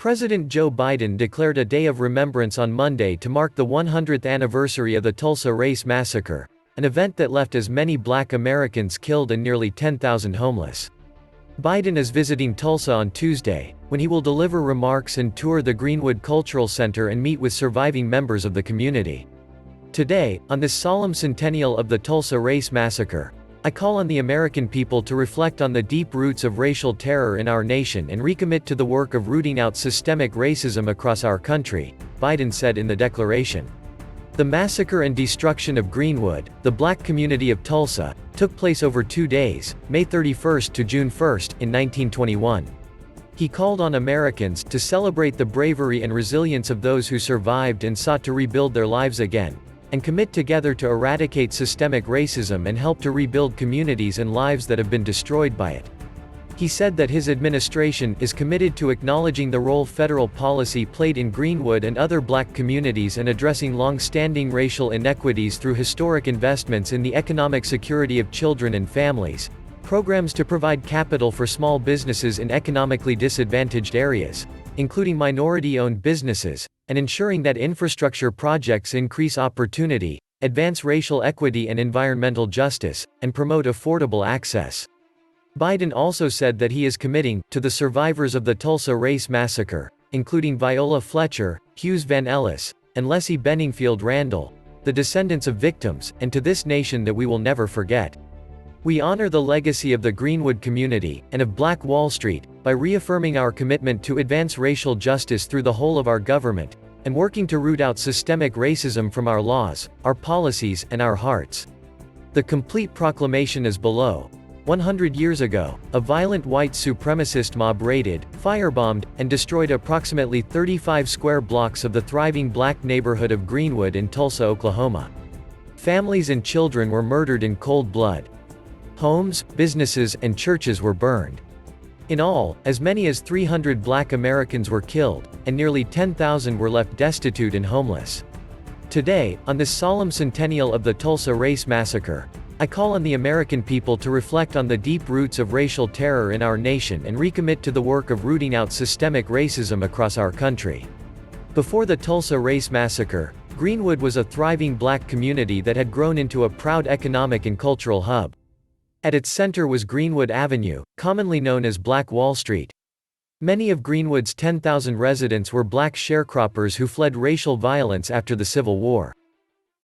President Joe Biden declared a day of remembrance on Monday to mark the 100th anniversary of the Tulsa Race Massacre, an event that left as many Black Americans killed and nearly 10,000 homeless. Biden is visiting Tulsa on Tuesday, when he will deliver remarks and tour the Greenwood Cultural Center and meet with surviving members of the community. Today, on this solemn centennial of the Tulsa Race Massacre, I call on the American people to reflect on the deep roots of racial terror in our nation and recommit to the work of rooting out systemic racism across our country, Biden said in the declaration. The massacre and destruction of Greenwood, the Black community of Tulsa, took place over 2 days, May 31 to June 1, in 1921. He called on Americans to celebrate the bravery and resilience of those who survived and sought to rebuild their lives again, and commit together to eradicate systemic racism and help to rebuild communities and lives that have been destroyed by it. He said that his administration is committed to acknowledging the role federal policy played in Greenwood and other Black communities and addressing long-standing racial inequities through historic investments in the economic security of children and families, programs to provide capital for small businesses in economically disadvantaged areas, including minority-owned businesses, and ensuring that infrastructure projects increase opportunity, advance racial equity and environmental justice, and promote affordable access. Biden also said that he is committing to the survivors of the Tulsa Race Massacre, including Viola Fletcher, Hughes Van Ellis, and Lessie Benningfield Randle, the descendants of victims, and to this nation that we will never forget. We honor the legacy of the Greenwood community, and of Black Wall Street, by reaffirming our commitment to advance racial justice through the whole of our government, and working to root out systemic racism from our laws, our policies, and our hearts. The complete proclamation is below. 100 years ago, a violent white supremacist mob raided, firebombed, and destroyed approximately 35 square blocks of the thriving Black neighborhood of Greenwood in Tulsa, Oklahoma. Families and children were murdered in cold blood. Homes, businesses, and churches were burned. In all, as many as 300 Black Americans were killed, and nearly 10,000 were left destitute and homeless. Today, on this solemn centennial of the Tulsa Race Massacre, I call on the American people to reflect on the deep roots of racial terror in our nation and recommit to the work of rooting out systemic racism across our country. Before the Tulsa Race Massacre, Greenwood was a thriving Black community that had grown into a proud economic and cultural hub. At its center was Greenwood Avenue, commonly known as Black Wall Street. Many of Greenwood's 10,000 residents were Black sharecroppers who fled racial violence after the Civil War.